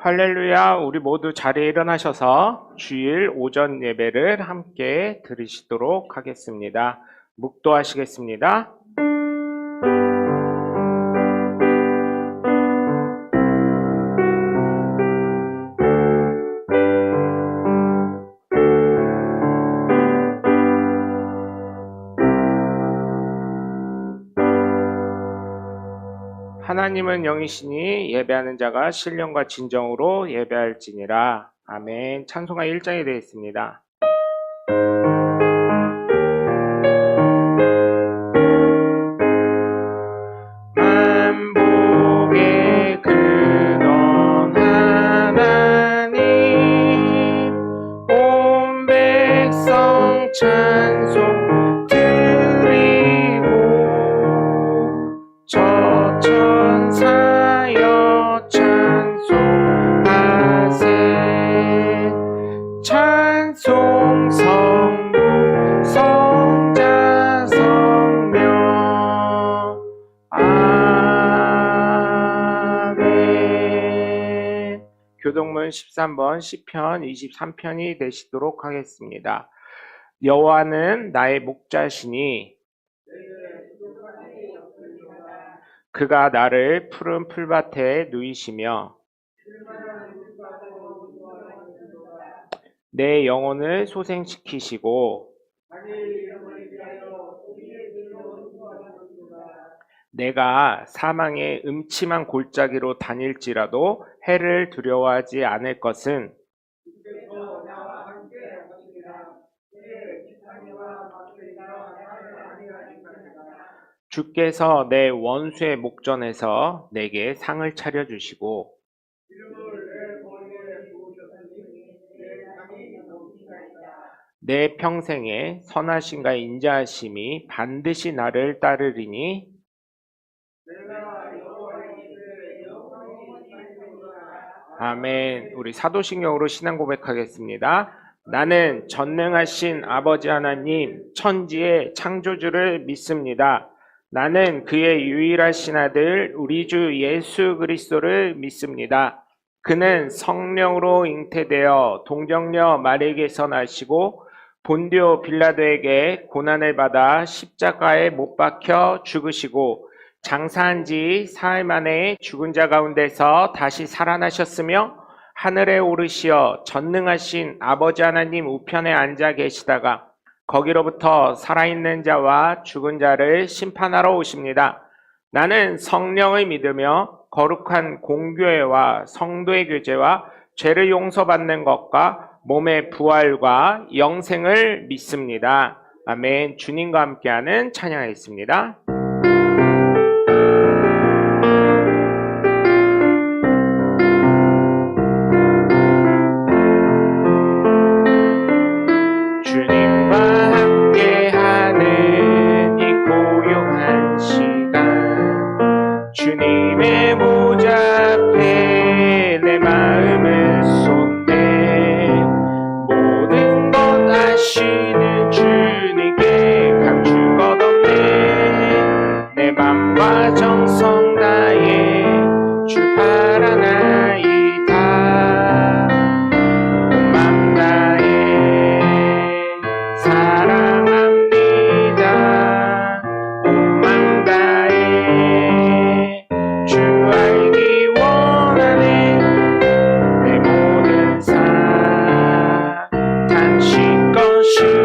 할렐루야, 우리 모두 자리에 일어나셔서 주일 오전 예배를 함께 들으시도록 하겠습니다. 묵도하시겠습니다. 하나님은 영이시니 예배하는 자가 신령과 진정으로 예배할지니라. 아멘. 찬송가 1장에 되어 있습니다. 만복의 근원 하나님, 온 백성 찬송 드리고 저 천사여 찬송하세. 찬송 성부 성자 성령. 아멘. 교동문 13번 시편 23편이 되시도록 하겠습니다. 여호와는 나의 목자시니 그가 나를 푸른 풀밭에 누이시며 내 영혼을 소생시키시고 내가 사망의 음침한 골짜기로 다닐지라도 해를 두려워하지 않을 것은 주께서 내 원수의 목전에서 내게 상을 차려주시고 내 평생에 선하심과 인자하심이 반드시 나를 따르리니 아멘. 우리 사도신경으로 신앙 고백하겠습니다. 나는 전능하신 아버지 하나님 천지의 창조주를 믿습니다. 나는 그의 유일하신 아들 우리 주 예수 그리스도를 믿습니다. 그는 성령으로 잉태되어 동정녀 마리에게서 나시고 본디오 빌라도에게 고난을 받아 십자가에 못 박혀 죽으시고 장사한 지 사흘 만에 죽은 자 가운데서 다시 살아나셨으며 하늘에 오르시어 전능하신 아버지 하나님 우편에 앉아 계시다가 거기로부터 살아있는 자와 죽은 자를 심판하러 오십니다. 나는 성령을 믿으며 거룩한 공교회와 성도의 교제와 죄를 용서받는 것과 몸의 부활과 영생을 믿습니다. 아멘. 주님과 함께하는 찬양하겠습니다. 주님의 보좌 앞에 내 마음을 쏟네. 모든 것 아시는 주님께 감출 것 없네. 내 맘과 정성 다해 주 바라나이다. 온 맘 다해 사랑합니다. 온 맘 다해 주 알기 원하네. 내 모든 삶 당신 것이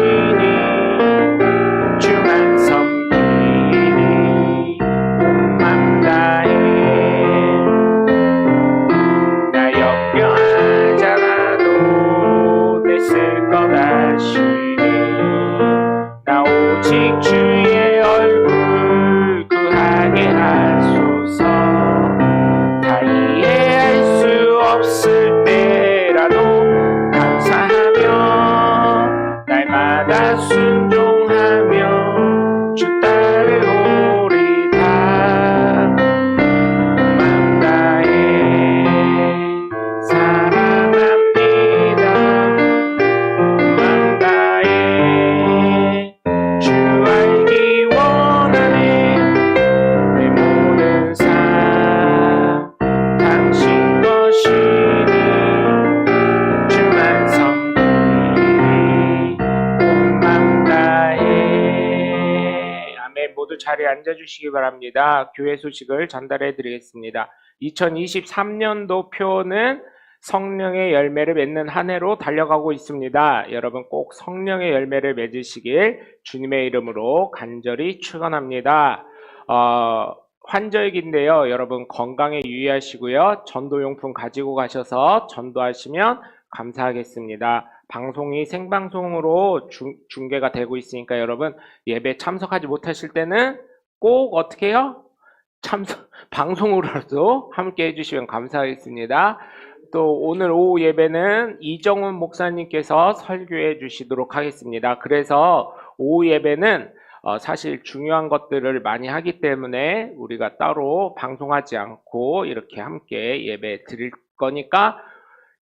앉아주시기 바랍니다. 교회 소식을 전달해 드리겠습니다. 2023년도 표는 성령의 열매를 맺는 한 해로 달려가고 있습니다. 여러분 꼭 성령의 열매를 맺으시길 주님의 이름으로 간절히 축원합니다. 환절기인데요. 여러분 건강에 유의하시고요. 전도용품 가지고 가셔서 전도하시면 감사하겠습니다. 방송이 생방송으로 중계가 되고 있으니까 여러분 예배 참석하지 못하실 때는 꼭 어떻게 해요? 방송으로도 함께 해주시면 감사하겠습니다. 또 오늘 오후 예배는 이정훈 목사님께서 설교해 주시도록 하겠습니다. 그래서 오후 예배는 사실 중요한 것들을 많이 하기 때문에 우리가 따로 방송하지 않고 이렇게 함께 예배 드릴 거니까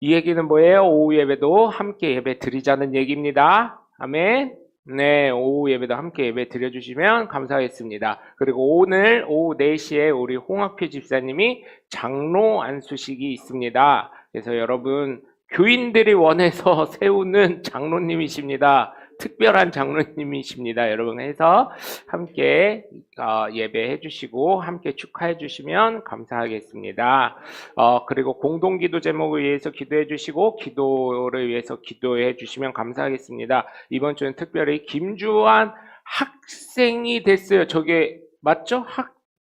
이 얘기는 뭐예요? 오후 예배도 함께 예배 드리자는 얘기입니다. 아멘. 네, 오후 예배도 함께 예배 드려주시면 감사하겠습니다. 그리고 오늘 오후 4시에 우리 홍학표 집사님이 장로 안수식이 있습니다. 그래서 여러분 교인들이 원해서 세우는 장로님이십니다. 특별한 장로님이십니다. 여러분 해서 함께 예배해 주시고 함께 축하해 주시면 감사하겠습니다. 그리고 공동기도 제목을 위해서 기도해 주시고 기도를 위해서 기도해 주시면 감사하겠습니다. 이번 주는 특별히 김주환 학생이 됐어요. 저게 맞죠?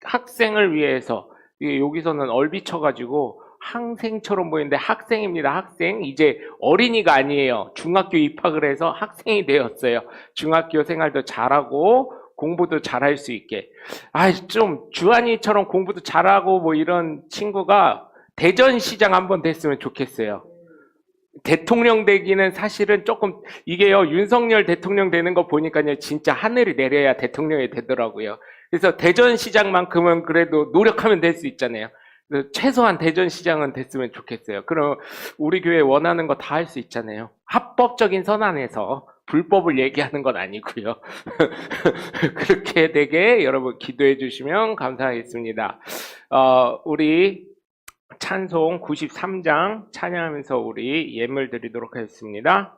학생을 위해서. 여기서는 얼비쳐가지고 학생처럼 보이는데 학생입니다. 학생. 이제 어린이가 아니에요. 중학교 입학을 해서 학생이 되었어요. 중학교 생활도 잘하고 공부도 잘할 수 있게. 좀 주한이처럼 공부도 잘하고 뭐 이런 친구가 대전시장 한번 됐으면 좋겠어요. 대통령 되기는 사실은 조금 이게요. 윤석열 대통령 되는 거 보니까요. 진짜 하늘이 내려야 대통령이 되더라고요. 그래서 대전시장만큼은 그래도 노력하면 될 수 있잖아요. 최소한 대전시장은 됐으면 좋겠어요. 그럼 우리 교회 원하는 거 다 할 수 있잖아요. 합법적인 선안에서 불법을 얘기하는 건 아니고요. 그렇게 되게 여러분 기도해 주시면 감사하겠습니다. 우리 찬송 93장 찬양하면서 우리 예물 드리도록 하겠습니다.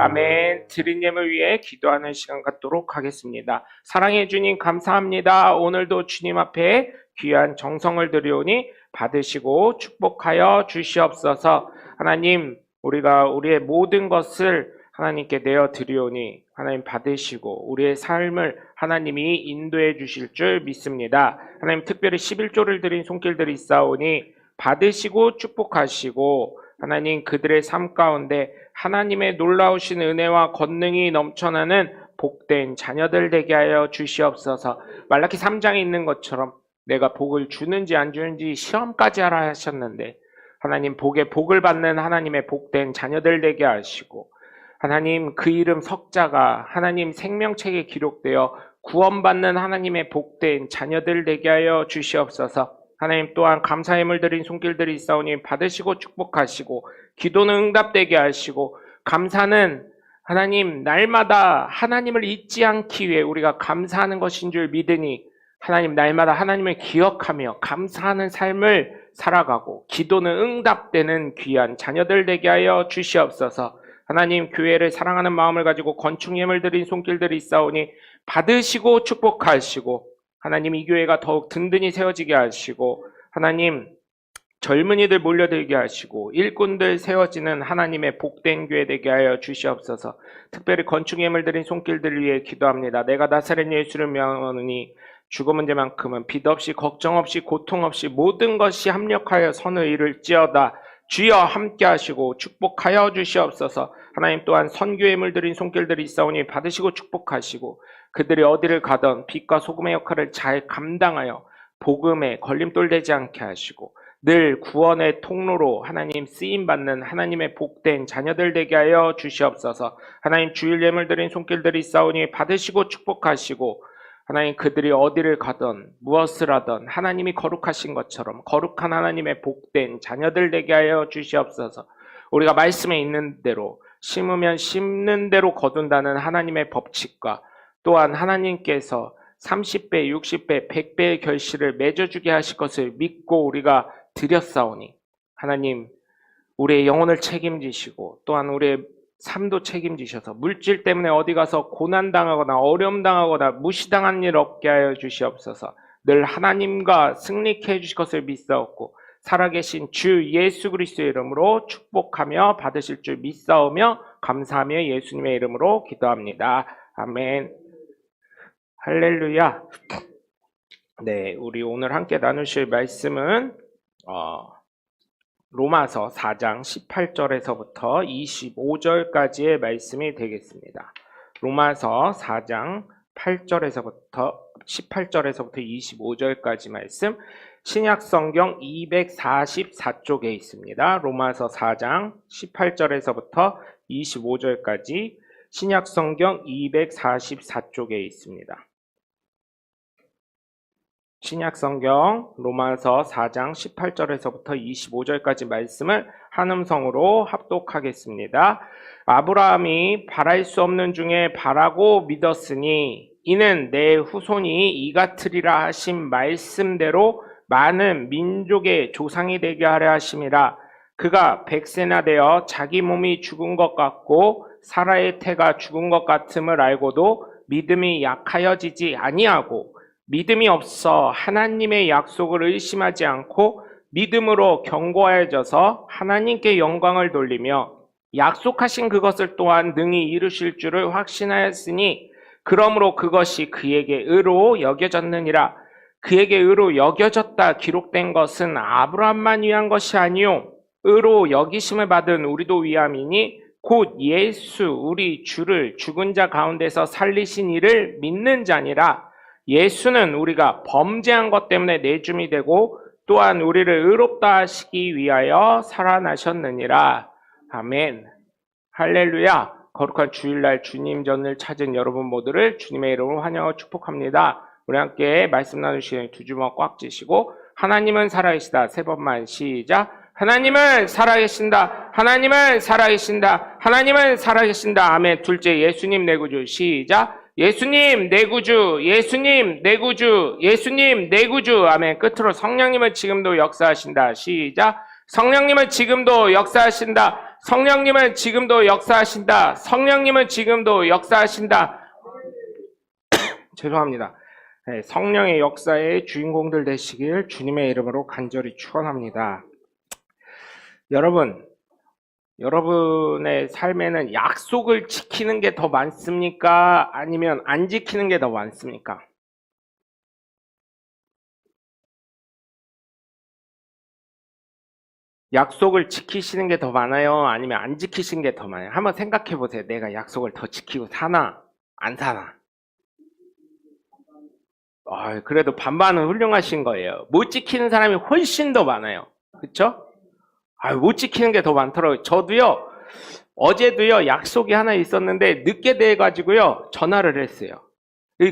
아멘. 드린 예물 위해 기도하는 시간 갖도록 하겠습니다. 사랑해 주님 감사합니다. 오늘도 주님 앞에 귀한 정성을 드리오니 받으시고 축복하여 주시옵소서. 하나님, 우리가 우리의 모든 것을 하나님께 내어 드리오니 하나님 받으시고 우리의 삶을 하나님이 인도해 주실 줄 믿습니다. 하나님, 특별히 11조를 드린 손길들이 있사오니 받으시고 축복하시고 하나님, 그들의 삶 가운데 하나님의 놀라우신 은혜와 권능이 넘쳐나는 복된 자녀들 되게 하여 주시옵소서. 말라기 3장에 있는 것처럼 내가 복을 주는지 안 주는지 시험까지 하라 하셨는데 하나님, 복을 받는 하나님의 복된 자녀들 되게 하시고 하나님, 그 이름 석자가 하나님 생명책에 기록되어 구원받는 하나님의 복된 자녀들 되게 하여 주시옵소서. 하나님, 또한 감사의 예물 드린 손길들이 있사오니 받으시고 축복하시고 기도는 응답되게 하시고 감사는 하나님 날마다 하나님을 잊지 않기 위해 우리가 감사하는 것인 줄 믿으니 하나님, 날마다 하나님을 기억하며 감사하는 삶을 살아가고 기도는 응답되는 귀한 자녀들 되게 하여 주시옵소서. 하나님, 교회를 사랑하는 마음을 가지고 건축 예물 드린 손길들이 있사오니 받으시고 축복하시고 하나님, 이 교회가 더욱 든든히 세워지게 하시고 하나님, 젊은이들 몰려들게 하시고 일꾼들 세워지는 하나님의 복된 교회 되게 하여 주시옵소서. 특별히 건축 예물 드린 손길들을 위해 기도합니다. 내가 나사렛 예수를 명하노니 죽음 문제만큼은 빚 없이 걱정 없이 고통 없이 모든 것이 합력하여 선을 이룰지어다. 주여 함께 하시고 축복하여 주시옵소서. 하나님, 또한 선교 예물 드린 손길들이 있사오니 받으시고 축복하시고 그들이 어디를 가던 빛과 소금의 역할을 잘 감당하여 복음에 걸림돌 되지 않게 하시고 늘 구원의 통로로 하나님 쓰임받는 하나님의 복된 자녀들 되게 하여 주시옵소서. 하나님, 주일 예물 드린 손길들이 있사오니 받으시고 축복하시고 하나님, 그들이 어디를 가던 무엇을 하던 하나님이 거룩하신 것처럼 거룩한 하나님의 복된 자녀들 되게 하여 주시옵소서. 우리가 말씀에 있는 대로 심으면 심는 대로 거둔다는 하나님의 법칙과 또한 하나님께서 30배, 60배, 100배의 결실을 맺어주게 하실 것을 믿고 우리가 드렸사오니 하나님, 우리의 영혼을 책임지시고 또한 우리의 삶도 책임지셔서 물질 때문에 어디 가서 고난당하거나 어려움당하거나 무시당한 일 없게 하여 주시옵소서. 늘 하나님과 승리케 해주실 것을 믿사옵고 살아계신 주 예수 그리스도의 이름으로 축복하며 받으실 줄 믿사오며 감사하며 예수님의 이름으로 기도합니다. 아멘. 할렐루야. 네, 우리 오늘 함께 나누실 말씀은 로마서 4장 18절에서부터 25절까지의 말씀이 되겠습니다. 로마서 4장 18절에서부터 25절까지 말씀, 신약성경 244쪽에 있습니다. 로마서 4장 18절에서부터 25절까지 신약성경 244쪽에 있습니다. 신약성경 로마서 4장 18절에서부터 25절까지 말씀을 한음성으로 합독하겠습니다. 아브라함이 바랄 수 없는 중에 바라고 믿었으니 이는 내 후손이 이같으리라 하신 말씀대로 많은 민족의 조상이 되게 하려 하심이라. 그가 100세나 되어 자기 몸이 죽은 것 같고 사라의 태가 죽은 것 같음을 알고도 믿음이 약하여지지 아니하고 믿음이 없어 하나님의 약속을 의심하지 않고 믿음으로 견고하여져서 하나님께 영광을 돌리며 약속하신 그것을 또한 능히 이루실 줄을 확신하였으니 그러므로 그것이 그에게 의로 여겨졌느니라. 그에게 의로 여겨졌다 기록된 것은 아브라함만 위한 것이 아니요 의로 여기심을 받은 우리도 위함이니 곧 예수 우리 주를 죽은 자 가운데서 살리신 이를 믿는 자니라. 예수는 우리가 범죄한 것 때문에 내줌이 되고 또한 우리를 의롭다 하시기 위하여 살아나셨느니라. 아멘. 할렐루야. 거룩한 주일날 주님 전을 찾은 여러분 모두를 주님의 이름으로 환영하고 축복합니다. 우리 함께 말씀 나누시는 두 주먹 꽉 쥐시고 하나님은 살아계시다. 세 번만 시작. 하나님은 살아계신다. 하나님은 살아계신다. 하나님은 살아계신다. 아멘. 둘째, 예수님 내 구주. 시작. 예수님 내 구주, 예수님 내 구주, 예수님 내 구주. 아멘. 끝으로 성령님은 지금도 역사하신다. 시작. 성령님은 지금도 역사하신다. 성령님은 지금도 역사하신다. 성령님은 지금도 역사하신다. 죄송합니다. 네, 성령의 역사의 주인공들 되시길 주님의 이름으로 간절히 축원합니다. 여러분의 삶에는 약속을 지키는 게 더 많습니까? 아니면 안 지키는 게 더 많습니까? 약속을 지키시는 게 더 많아요? 아니면 안 지키시는 게 더 많아요? 한번 생각해 보세요. 내가 약속을 더 지키고 사나? 안 사나? 그래도 반반은 훌륭하신 거예요. 못 지키는 사람이 훨씬 더 많아요. 그쵸? 못 지키는 게 더 많더라고요. 저도요, 어제도요, 약속이 하나 있었는데 늦게 돼가지고요, 전화를 했어요.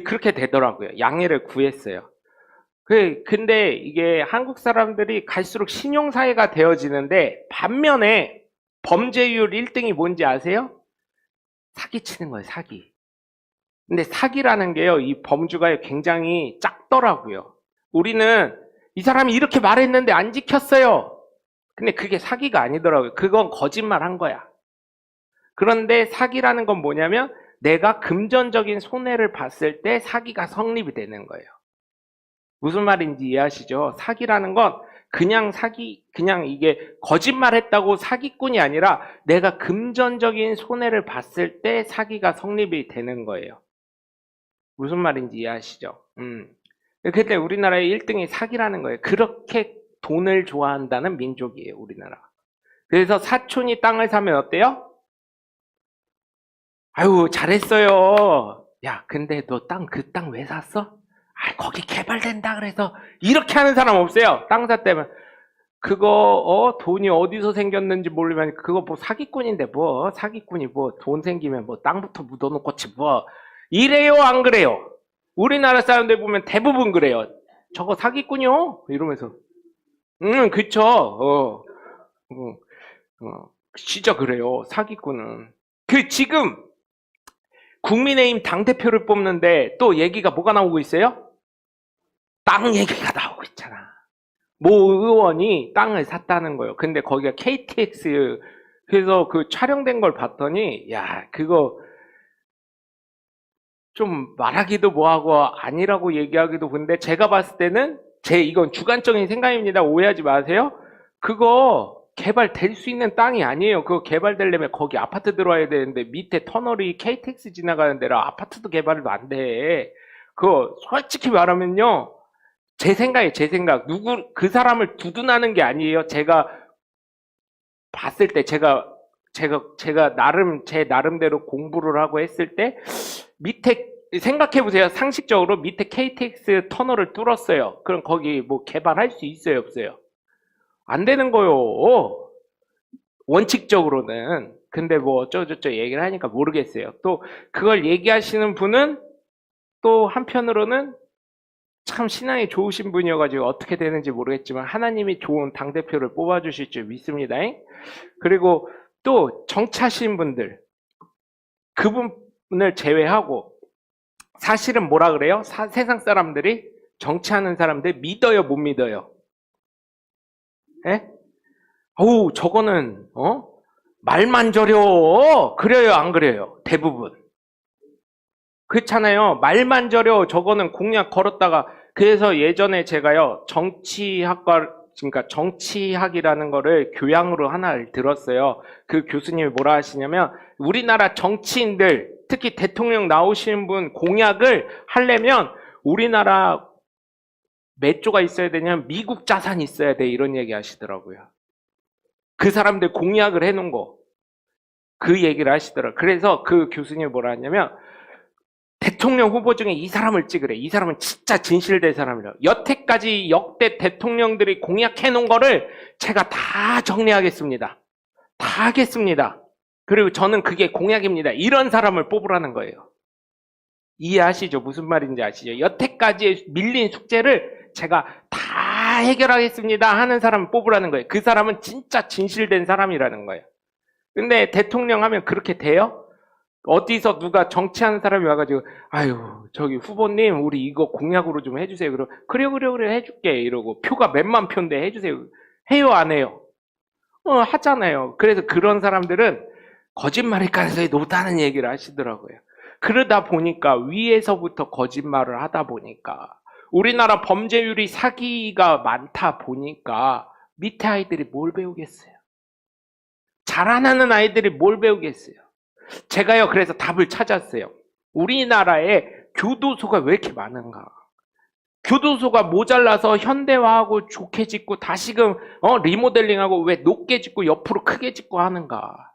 그렇게 되더라고요. 양해를 구했어요. 근데 이게 한국 사람들이 갈수록 신용사회가 되어지는데, 반면에 범죄율 1등이 뭔지 아세요? 사기치는 거예요, 사기. 근데 사기라는 게요, 이 범주가 굉장히 작더라고요. 우리는 이 사람이 이렇게 말했는데 안 지켰어요. 근데 그게 사기가 아니더라고요. 그건 거짓말 한 거야. 그런데 사기라는 건 뭐냐면 내가 금전적인 손해를 봤을 때 사기가 성립이 되는 거예요. 무슨 말인지 이해하시죠? 사기라는 건 그냥 이게 거짓말 했다고 사기꾼이 아니라 내가 금전적인 손해를 봤을 때 사기가 성립이 되는 거예요. 무슨 말인지 이해하시죠? 근데 우리나라의 1등이 사기라는 거예요. 그렇게 돈을 좋아한다는 민족이에요, 우리나라. 그래서 사촌이 땅을 사면 어때요? 아유, 잘했어요. 야, 근데 너 그 땅 왜 샀어? 거기 개발된다 그래서. 이렇게 하는 사람 없어요. 땅 샀다면. 그거, 돈이 어디서 생겼는지 모르면 그거 뭐 사기꾼인데 뭐, 사기꾼이 뭐 돈 생기면 뭐 땅부터 묻어놓고치 뭐. 이래요, 안 그래요? 우리나라 사람들 보면 대부분 그래요. 저거 사기꾼이요? 이러면서. 그쵸. 진짜 그래요. 사기꾼은. 지금 국민의힘 당대표를 뽑는데 또 얘기가 뭐가 나오고 있어요? 땅 얘기가 나오고 있잖아. 모 의원이 땅을 샀다는 거예요. 근데 거기가 KTX, 그래서 그 촬영된 걸 봤더니, 야, 그거 좀 말하기도 뭐하고 아니라고 얘기하기도, 근데 제가 봤을 때는 이건 주관적인 생각입니다. 오해하지 마세요. 그거 개발될 수 있는 땅이 아니에요. 그거 개발되려면 거기 아파트 들어와야 되는데 밑에 터널이 KTX 지나가는 데라 아파트도 개발도 안 돼. 그거 솔직히 말하면요, 제 생각, 그 사람을 두둔하는 게 아니에요. 제가 봤을 때, 제가 제 나름대로 공부를 하고 했을 때, 밑에, 생각해보세요. 상식적으로 밑에 KTX 터널을 뚫었어요. 그럼 거기 뭐 개발할 수 있어요, 없어요? 안 되는 거요. 원칙적으로는. 근데 뭐 어쩌고저쩌고 얘기를 하니까 모르겠어요. 또 그걸 얘기하시는 분은 또 한편으로는 참 신앙이 좋으신 분이어가지고 어떻게 되는지 모르겠지만 하나님이 좋은 당대표를 뽑아주실 줄 믿습니다. 그리고 또 정치하신 분들, 그분을 제외하고 사실은 뭐라 그래요? 세상 사람들이, 정치하는 사람들 믿어요, 못 믿어요? 예? 어우, 저거는 말만 저려. 그래요, 안 그래요? 대부분 그렇잖아요. 말만 저려. 저거는 공약 걸었다가. 그래서 예전에 제가요, 그러니까 정치학이라는 거를 교양으로 하나를 들었어요. 그 교수님이 뭐라 하시냐면, 우리나라 정치인들, 특히 대통령 나오시는 분 공약을 하려면 우리나라 몇 조가 있어야 되냐면 미국 자산이 있어야 돼, 이런 얘기 하시더라고요. 그 사람들 공약을 해놓은 거, 그 얘기를 하시더라고요. 그래서 그 교수님이 뭐라 하냐면, 대통령 후보 중에 이 사람을 찍으래. 이 사람은 진짜 진실된 사람이라. 여태까지 역대 대통령들이 공약해놓은 거를 제가 다 정리하겠습니다. 다 하겠습니다. 그리고 저는 그게 공약입니다. 이런 사람을 뽑으라는 거예요. 이해하시죠? 무슨 말인지 아시죠? 여태까지 밀린 숙제를 제가 다 해결하겠습니다 하는 사람을 뽑으라는 거예요. 그 사람은 진짜 진실된 사람이라는 거예요. 근데 대통령 하면 그렇게 돼요? 어디서 누가 정치하는 사람이 와가지고, 아유, 저기 후보님, 우리 이거 공약으로 좀 해주세요. 그래 해줄게. 이러고, 표가 몇만 표인데 해주세요. 해요, 안 해요? 하잖아요. 그래서 그런 사람들은 거짓말일 가능성이 높다는 얘기를 하시더라고요. 그러다 보니까 위에서부터 거짓말을 하다 보니까 우리나라 범죄율이 사기가 많다 보니까 밑에 아이들이 뭘 배우겠어요? 자라나는 아이들이 뭘 배우겠어요? 제가요, 그래서 답을 찾았어요. 우리나라에 교도소가 왜 이렇게 많은가? 교도소가 모자라서 현대화하고 좋게 짓고 다시금 리모델링하고 왜 높게 짓고 옆으로 크게 짓고 하는가?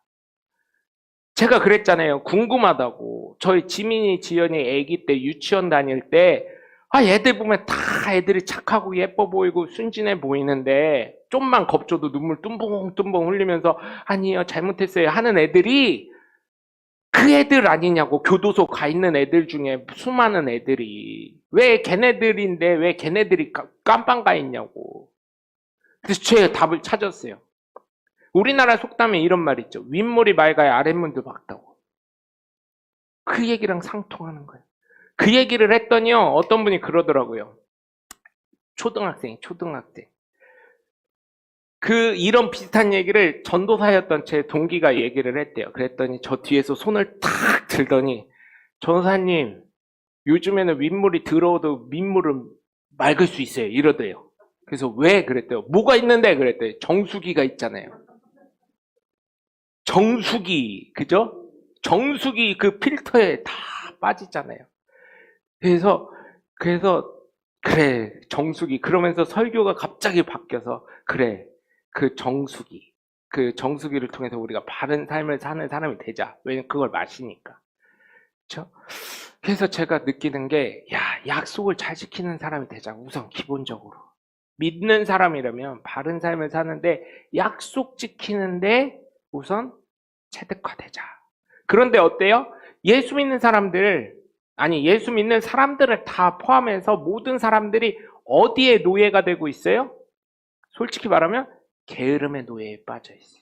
제가 그랬잖아요. 궁금하다고. 저희 지민이, 지연이 아기 때 유치원 다닐 때 애들 보면 다 애들이 착하고 예뻐 보이고 순진해 보이는데 좀만 겁줘도 눈물 뚱봉뚱봉 흘리면서 아니요 잘못했어요 하는 애들이 그 애들 아니냐고. 교도소 가 있는 애들 중에 수많은 애들이 왜 걔네들인데 왜 걔네들이 깜빵 가 있냐고. 그래서 제가 답을 찾았어요. 우리나라 속담에 이런 말 있죠. 윗물이 맑아야 아랫물도 맑다고. 그 얘기랑 상통하는 거예요. 그 얘기를 했더니요, 어떤 분이 그러더라고요. 초등학생. 이런 비슷한 얘기를 전도사였던 제 동기가 얘기를 했대요. 그랬더니 저 뒤에서 손을 탁 들더니, 전도사님, 요즘에는 윗물이 더러워도 밑물은 맑을 수 있어요. 이러대요. 그래서 왜? 그랬대요. 뭐가 있는데? 그랬대요. 정수기가 있잖아요. 정수기, 그죠? 정수기 그 필터에 다 빠지잖아요. 그래서 그래 정수기. 그러면서 설교가 갑자기 바뀌어서 그래 그 정수기를 통해서 우리가 바른 삶을 사는 사람이 되자. 왜냐면 그걸 마시니까. 그렇죠? 그래서 제가 느끼는 게 약속을 잘 지키는 사람이 되자. 우선 기본적으로 믿는 사람이라면 바른 삶을 사는데 약속 지키는데 우선 체득화되자. 그런데 어때요? 예수 믿는 사람들을 다 포함해서 모든 사람들이 어디에 노예가 되고 있어요? 솔직히 말하면 게으름의 노예에 빠져 있어요.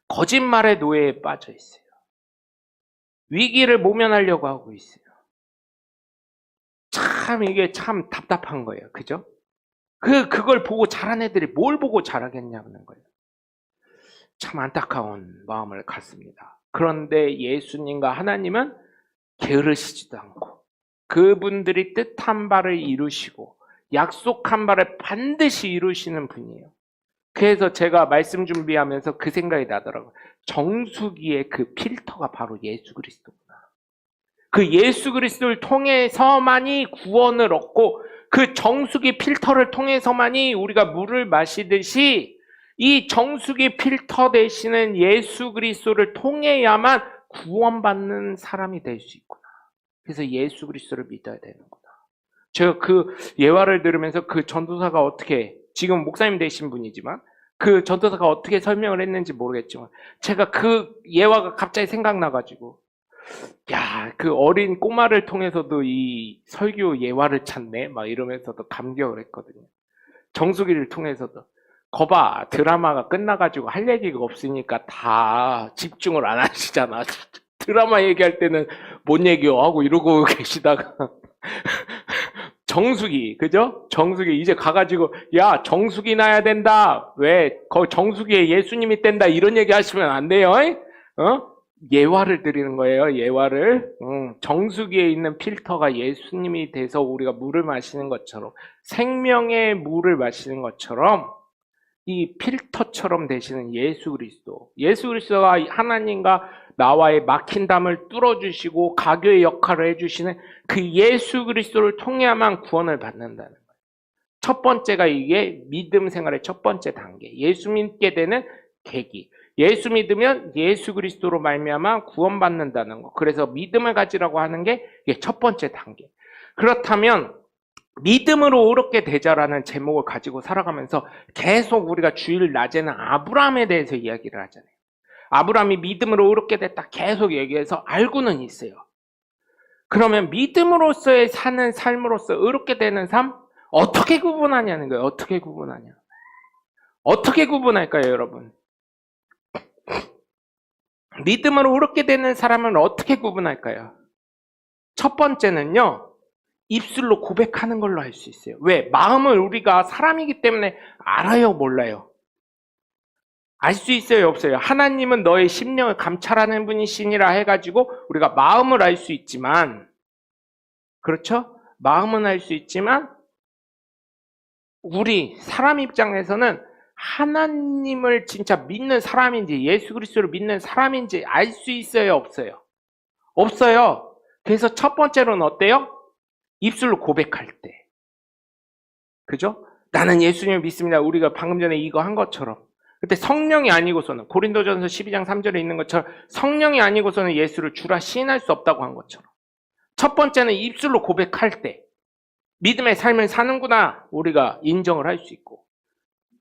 거짓말의 노예에 빠져 있어요. 위기를 모면하려고 하고 있어요. 참 이게 참 답답한 거예요. 그죠? 그걸 보고 자란 애들이 뭘 보고 자라겠냐는 거예요. 참 안타까운 마음을 갖습니다. 그런데 예수님과 하나님은 게으르시지도 않고 그분들이 뜻한 바를 이루시고 약속한 바를 반드시 이루시는 분이에요. 그래서 제가 말씀 준비하면서 그 생각이 나더라고요. 정수기의 그 필터가 바로 예수 그리스도구나. 그 예수 그리스도를 통해서만이 구원을 얻고 그 정수기 필터를 통해서만이 우리가 물을 마시듯이 이 정수기 필터 되시는 예수 그리스도를 통해야만 구원받는 사람이 될 수 있구나. 그래서 예수 그리스도를 믿어야 되는구나. 제가 그 예화를 들으면서 그 전도사가 어떻게, 지금 목사님 되신 분이지만 그 전도사가 어떻게 설명을 했는지 모르겠지만 제가 그 예화가 갑자기 생각나가지고 그 어린 꼬마를 통해서도 이 설교 예화를 찾네 막 이러면서도 감격을 했거든요. 정수기를 통해서도 거봐, 드라마가 끝나가지고 할 얘기가 없으니까 다 집중을 안 하시잖아. 드라마 얘기할 때는 뭔 얘기요 하고 이러고 계시다가 정수기, 그죠? 정수기 이제 가가지고 정수기 놔야 된다. 왜? 정수기에 예수님이 있댄다. 이런 얘기 하시면 안 돼요. 예화를 드리는 거예요. 예화를. 정수기에 있는 필터가 예수님이 돼서 우리가 물을 마시는 것처럼, 생명의 물을 마시는 것처럼 이 필터처럼 되시는 예수 그리스도가 하나님과 나와의 막힌 담을 뚫어주시고 가교의 역할을 해주시는 그 예수 그리스도를 통해야만 구원을 받는다는 거예요. 첫 번째가 이게 믿음 생활의 첫 번째 단계. 예수 믿게 되는 계기. 예수 믿으면 예수 그리스도로 말미암아 구원받는다는 거. 그래서 믿음을 가지라고 하는 게 이게 첫 번째 단계. 그렇다면 믿음으로 의롭게 되자라는 제목을 가지고 살아가면서 계속 우리가 주일 낮에는 아브라함에 대해서 이야기를 하잖아요. 아브라함이 믿음으로 의롭게 됐다 계속 얘기해서 알고는 있어요. 그러면 믿음으로서의 사는 삶으로서 의롭게 되는 삶 어떻게 구분하냐는 거예요. 어떻게 구분할까요, 여러분? 믿음으로 의롭게 되는 사람은 어떻게 구분할까요? 첫 번째는요, 입술로 고백하는 걸로 알 수 있어요. 왜? 마음을 우리가 사람이기 때문에 알아요, 몰라요? 알 수 있어요, 없어요? 하나님은 너의 심령을 감찰하는 분이시니라 해가지고 우리가 마음을 알 수 있지만, 그렇죠? 마음은 알 수 있지만 우리 사람 입장에서는 하나님을 진짜 믿는 사람인지 예수 그리스도를 믿는 사람인지 알 수 있어요, 없어요? 없어요. 그래서 첫 번째로는 어때요? 입술로 고백할 때. 그죠? 나는 예수님을 믿습니다. 우리가 방금 전에 이거 한 것처럼. 그때 성령이 아니고서는 고린도전서 12장 3절에 있는 것처럼 성령이 아니고서는 예수를 주라 시인할 수 없다고 한 것처럼. 첫 번째는 입술로 고백할 때 믿음의 삶을 사는구나 우리가 인정을 할 수 있고,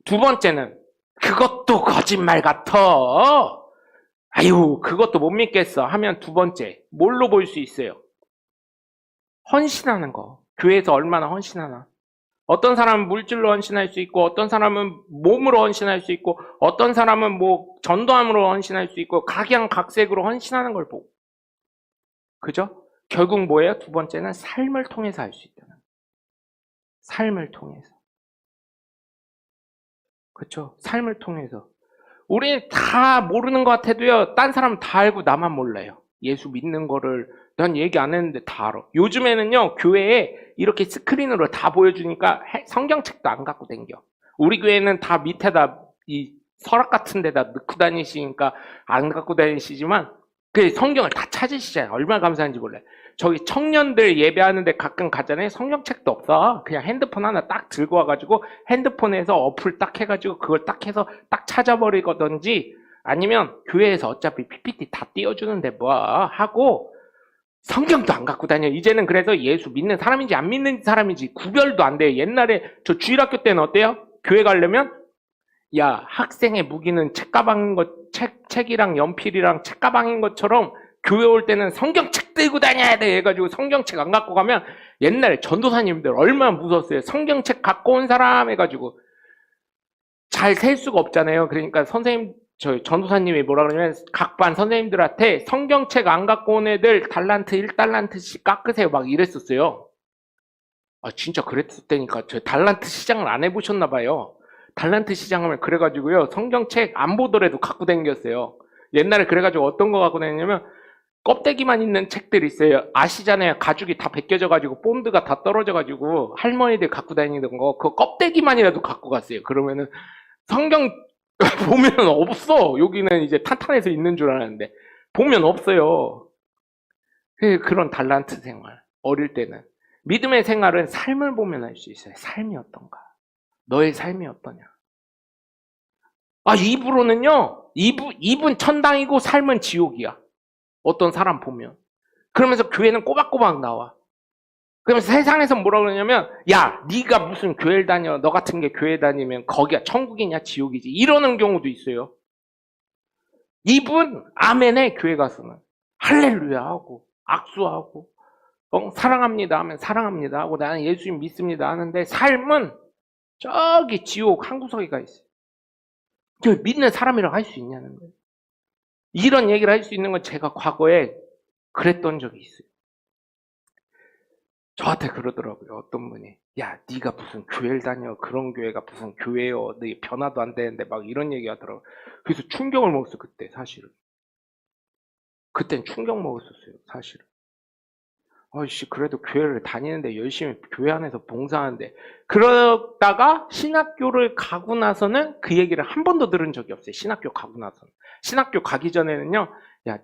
두 번째는 그것도 거짓말 같아, 아유 그것도 못 믿겠어 하면 두 번째 뭘로 볼 수 있어요? 헌신하는 거. 교회에서 얼마나 헌신하나. 어떤 사람은 물질로 헌신할 수 있고, 어떤 사람은 몸으로 헌신할 수 있고, 어떤 사람은 뭐 전도함으로 헌신할 수 있고, 각양각색으로 헌신하는 걸 보고, 그죠? 결국 뭐예요? 두 번째는 삶을 통해서 할 수 있다는 거예요. 삶을 통해서. 그렇죠? 삶을 통해서. 우리 다 모르는 것 같아도요, 딴 사람 다 알고 나만 몰라요. 예수 믿는 거를 난 얘기 안 했는데 다 알아. 요즘에는요, 교회에 이렇게 스크린으로 다 보여주니까 성경책도 안 갖고 댕겨. 우리 교회는 다 밑에다 이 서랍 같은 데다 넣고 다니시니까 안 갖고 다니시지만 그 성경을 다 찾으시잖아요. 얼마나 감사한지 몰라요. 저기 청년들 예배하는데 가끔 가잖아요. 성경책도 없어. 그냥 핸드폰 하나 딱 들고 와가지고 핸드폰에서 어플 딱 해가지고 그걸 딱 해서 딱 찾아버리거든지, 아니면 교회에서 어차피 PPT 다 띄워주는데 뭐 하고 성경도 안 갖고 다녀요. 이제는 그래서 예수 믿는 사람인지 안 믿는 사람인지 구별도 안 돼요. 옛날에 저 주일학교 때는 어때요? 교회 가려면 야, 학생의 무기는 책가방인 것, 책이랑 연필이랑 책가방인 것처럼 교회 올 때는 성경책 들고 다녀야 돼 해가지고 성경책 안 갖고 가면 옛날에 전도사님들 얼마나 무서웠어요. 성경책 갖고 온 사람 해가지고 잘 셀 수가 없잖아요. 그러니까 선생님, 저 전도사님이 뭐라 그러냐면 각 반 선생님들한테 성경책 안 갖고 온 애들 달란트 1달란트씩 깎으세요 막 이랬었어요. 아 진짜 그랬을 때니까 저 달란트 시장을 안 해보셨나 봐요. 달란트 시장하면 그래가지고요, 성경책 안 보더라도 갖고 다녔어요. 옛날에 그래가지고 어떤 거 갖고 다녔냐면 껍데기만 있는 책들 있어요. 아시잖아요. 가죽이 다 벗겨져가지고 본드가 다 떨어져가지고 할머니들 갖고 다니던 거, 그 껍데기만이라도 갖고 갔어요. 그러면은 성경 보면 없어. 여기는 이제 탄탄해서 있는 줄 알았는데 보면 없어요. 그런 달란트 생활. 어릴 때는 믿음의 생활은 삶을 보면 알 수 있어요. 삶이 어떤가? 너의 삶이 어떠냐? 아, 입으로는요, 입은 천당이고 삶은 지옥이야. 어떤 사람 보면. 그러면서 교회는 꼬박꼬박 나와. 그러면서 세상에서 뭐라 그러냐면, 야, 네가 무슨 교회를 다녀? 너 같은 게 교회 다니면 거기가 천국이냐 지옥이지? 이러는 경우도 있어요. 입은 아멘해. 교회 가서는 할렐루야 하고 악수하고 사랑합니다 하면 사랑합니다 하고 나는 예수님 믿습니다 하는데 삶은 저기 지옥 한 구석에 가 있어요. 저 믿는 사람이라고 할 수 있냐는 거예요. 이런 얘기를 할 수 있는 건 제가 과거에 그랬던 적이 있어요. 저한테 그러더라고요. 어떤 분이, 야 네가 무슨 교회를 다녀? 그런 교회가 무슨 교회요? 너 변화도 안 되는데 막 이런 얘기 하더라고요. 그래서 충격을 먹었어요. 그때 사실은. 그땐 충격 먹었었어요. 사실은. 아이씨, 그래도 교회를 다니는데 열심히 교회 안에서 봉사하는데, 그러다가 신학교를 가고 나서는 그 얘기를 한 번도 들은 적이 없어요. 신학교 가고 나서는. 신학교 가기 전에는요, 야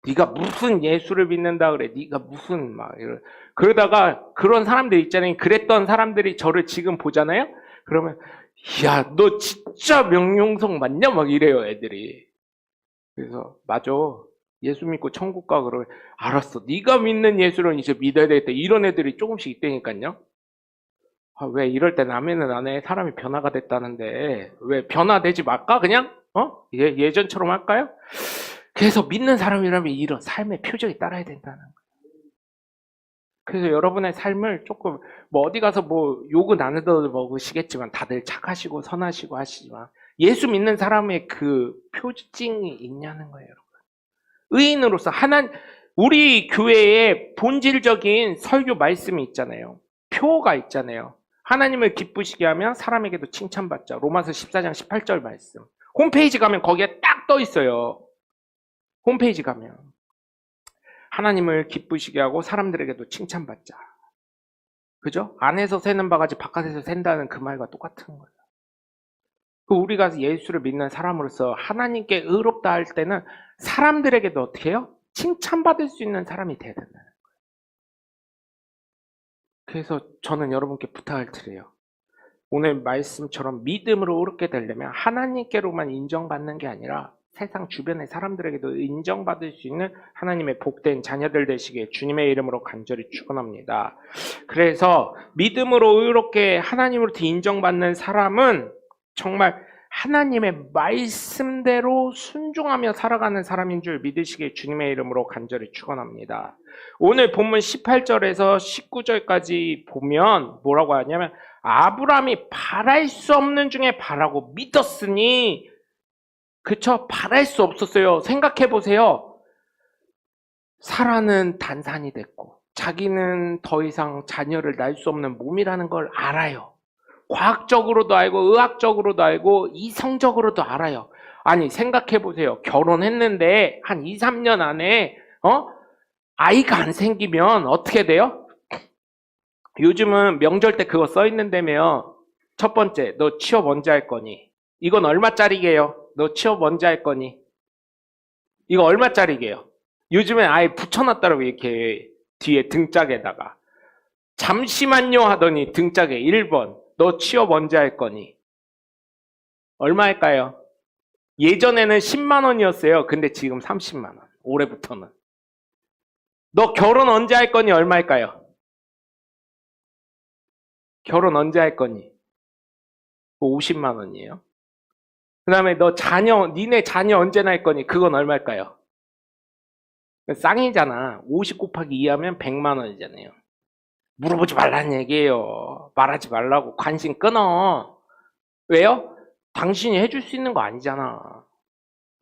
네가 무슨 예수를 믿는다 그래? 네가 무슨 막 이런. 그러다가 그런 사람들 있잖아요. 그랬던 사람들이 저를 지금 보잖아요. 그러면 야, 너 진짜 명령성 맞냐? 막 이래요, 애들이. 그래서 맞아. 예수 믿고 천국 가. 그러면 알았어. 네가 믿는 예수를 이제 믿어야 되겠다. 이런 애들이 조금씩 있다니까요. 아, 왜 이럴 때 남의는 안 해? 사람이 변화가 됐다는데 왜 변화되지 말까? 그냥 예전처럼 할까요? 그래서 믿는 사람이라면 이런 삶의 표적이 따라야 된다는 거예요. 그래서 여러분의 삶을 조금 뭐 어디 가서 뭐 욕은 안 해도 먹으시겠지만 다들 착하시고 선하시고 하시지만 예수 믿는 사람의 그 표징이 있냐는 거예요, 여러분. 의인으로서 우리 교회에 본질적인 설교 말씀이 있잖아요. 표가 있잖아요. 하나님을 기쁘시게 하면 사람에게도 칭찬받자. 로마서 14장 18절 말씀. 홈페이지 가면 거기에 딱 떠 있어요. 홈페이지 가면. 하나님을 기쁘시게 하고 사람들에게도 칭찬받자. 그죠? 안에서 새는 바가지 바깥에서 샌다는 그 말과 똑같은 거예요. 우리가 예수를 믿는 사람으로서 하나님께 의롭다 할 때는 사람들에게도 어떻게 해요? 칭찬받을 수 있는 사람이 돼야 된다는 거예요. 그래서 저는 여러분께 부탁을 드려요. 오늘 말씀처럼 믿음으로 의롭게 되려면 하나님께로만 인정받는 게 아니라 세상 주변의 사람들에게도 인정받을 수 있는 하나님의 복된 자녀들 되시기에 주님의 이름으로 간절히 축원합니다. 그래서 믿음으로 의롭게 하나님으로부터 인정받는 사람은 정말 하나님의 말씀대로 순종하며 살아가는 사람인 줄 믿으시기에 주님의 이름으로 간절히 축원합니다. 오늘 본문 18절에서 19절까지 보면 뭐라고 하냐면 아브라함이 바랄 수 없는 중에 바라고 믿었으니, 그쵸? 바랄 수 없었어요. 생각해 보세요. 사라는 단산이 됐고 자기는 더 이상 자녀를 낳을 수 없는 몸이라는 걸 알아요. 과학적으로도 알고 의학적으로도 알고 이성적으로도 알아요. 아니 생각해 보세요. 결혼했는데 한 2, 3년 안에 아이가 안 생기면 어떻게 돼요? 요즘은 명절 때 그거 써 있는데며, 첫 번째, 너 취업 언제 할 거니? 이건 얼마짜리게요? 너 취업 언제 할 거니? 이거 얼마짜리게요? 요즘엔 아예 붙여놨더라고, 이렇게 뒤에 등짝에다가. 잠시만요 하더니 등짝에 1번, 너 취업 언제 할 거니? 얼마일까요? 예전에는 10만 원이었어요. 근데 지금 30만 원. 올해부터는. 너 결혼 언제 할 거니? 얼마일까요? 결혼 언제 할 거니? 50만 원이에요. 그 다음에 니네 자녀 언제 낳을 거니? 그건 얼마일까요? 쌍이잖아. 50 곱하기 2 하면 100만 원이잖아요. 물어보지 말라는 얘기예요. 말하지 말라고. 관심 끊어. 왜요? 당신이 해줄 수 있는 거 아니잖아.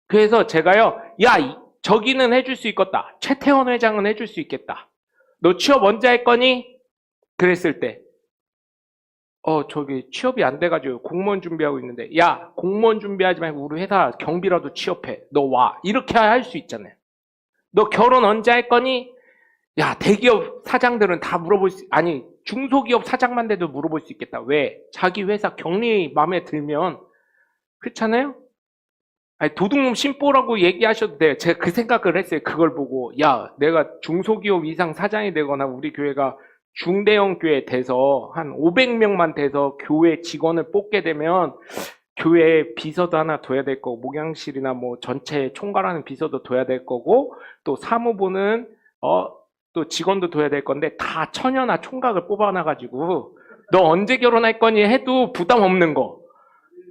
그래서 제가요, 야, 저기는 해줄 수 있겠다. 최태원 회장은 해줄 수 있겠다. 너 취업 언제 할 거니? 그랬을 때, 저기 취업이 안 돼가지고 공무원 준비하고 있는데, 야, 공무원 준비하지 말고 우리 회사 경비라도 취업해. 너 와. 이렇게 할 수 있잖아요. 너 결혼 언제 할 거니? 야, 대기업 사장들은 다 아니, 중소기업 사장만 돼도 물어볼 수 있겠다. 왜? 자기 회사 경리 마음에 들면, 그렇잖아요? 아니, 도둑놈 심보라고 얘기하셔도 돼요. 제가 그 생각을 했어요. 그걸 보고. 야, 내가 중소기업 이상 사장이 되거나 우리 교회가 중대형 교회 돼서 한 500명만 돼서 교회 직원을 뽑게 되면 교회 비서도 하나 둬야 될 거고, 목양실이나 뭐 전체 총괄하는 비서도 둬야 될 거고, 또 사무부는 또 직원도 둬야 될 건데 다 처녀나 총각을 뽑아놔가지고 너 언제 결혼할 거니 해도 부담 없는 거.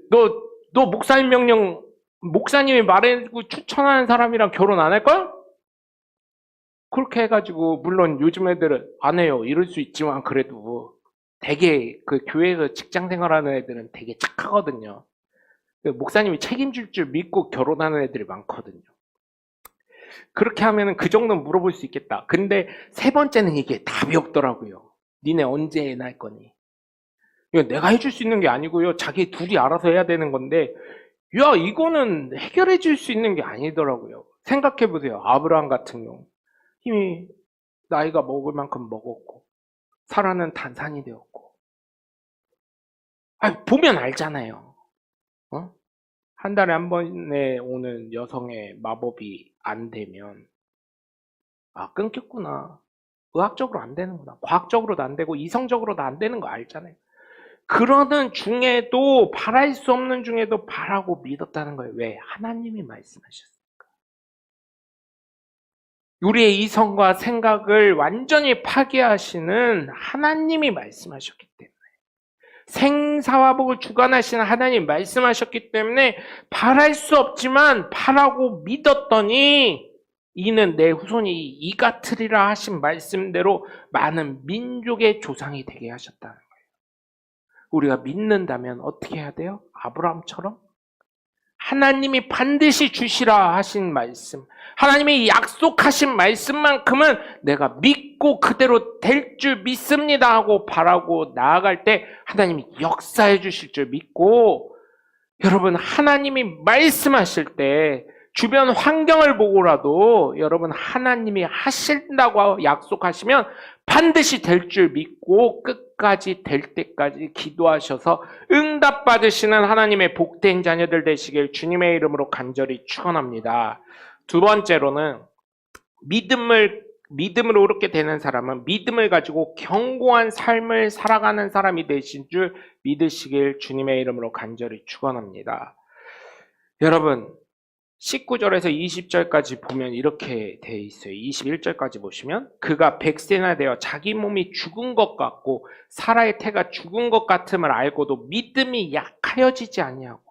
너 목사님 명령, 목사님이 말해주고 추천하는 사람이랑 결혼 안 할 거야? 그렇게 해가지고, 물론 요즘 애들은 안 해요. 이럴 수 있지만 그래도 되게 그 교회에서 직장 생활하는 애들은 되게 착하거든요. 목사님이 책임질 줄 믿고 결혼하는 애들이 많거든요. 그렇게 하면은 그 정도는 물어볼 수 있겠다. 근데 세 번째는 이게 답이 없더라고요. 니네 언제 애 낳을 거니? 이거 내가 해줄 수 있는 게 아니고요. 자기 둘이 알아서 해야 되는 건데, 야, 이거는 해결해 줄 수 있는 게 아니더라고요. 생각해 보세요. 아브라함 같은 경우. 이미 나이가 먹을 만큼 먹었고, 사라는 단산이 되었고. 보면 알잖아요. 한 달에 한 번에 오는 여성의 마법이 안 되면, 끊겼구나. 의학적으로 안 되는구나. 과학적으로도 안 되고, 이성적으로도 안 되는 거 알잖아요. 그러는 중에도, 바랄 수 없는 중에도 바라고 믿었다는 거예요. 왜? 하나님이 말씀하셨으니까. 우리의 이성과 생각을 완전히 파괴하시는 하나님이 말씀하셨기 때문에, 생사와 복을 주관하시는 하나님이 말씀하셨기 때문에 바랄 수 없지만 바라고 믿었더니 이는 내 후손이 이같으리라 하신 말씀대로 많은 민족의 조상이 되게 하셨다는 거예요. 우리가 믿는다면 어떻게 해야 돼요? 아브라함처럼 하나님이 반드시 주시라 하신 말씀, 하나님이 약속하신 말씀만큼은 내가 믿고 그대로 될 줄 믿습니다 하고 바라고 나아갈 때 하나님이 역사해 주실 줄 믿고, 여러분 하나님이 말씀하실 때 주변 환경을 보고라도 여러분 하나님이 하신다고 약속하시면 반드시 될 줄 믿고 끝까지 될 때까지 기도하셔서 응답받으시는 하나님의 복된 자녀들 되시길 주님의 이름으로 간절히 축원합니다. 두 번째로는 믿음으로 그렇게 되는 사람은 믿음을 가지고 견고한 삶을 살아가는 사람이 되신 줄 믿으시길 주님의 이름으로 간절히 축원합니다. 여러분 19절에서 20절까지 보면 이렇게 돼 있어요. 21절까지 보시면 그가 100세나 되어 자기 몸이 죽은 것 같고 사라의 태가 죽은 것 같음을 알고도 믿음이 약하여지지 아니하고,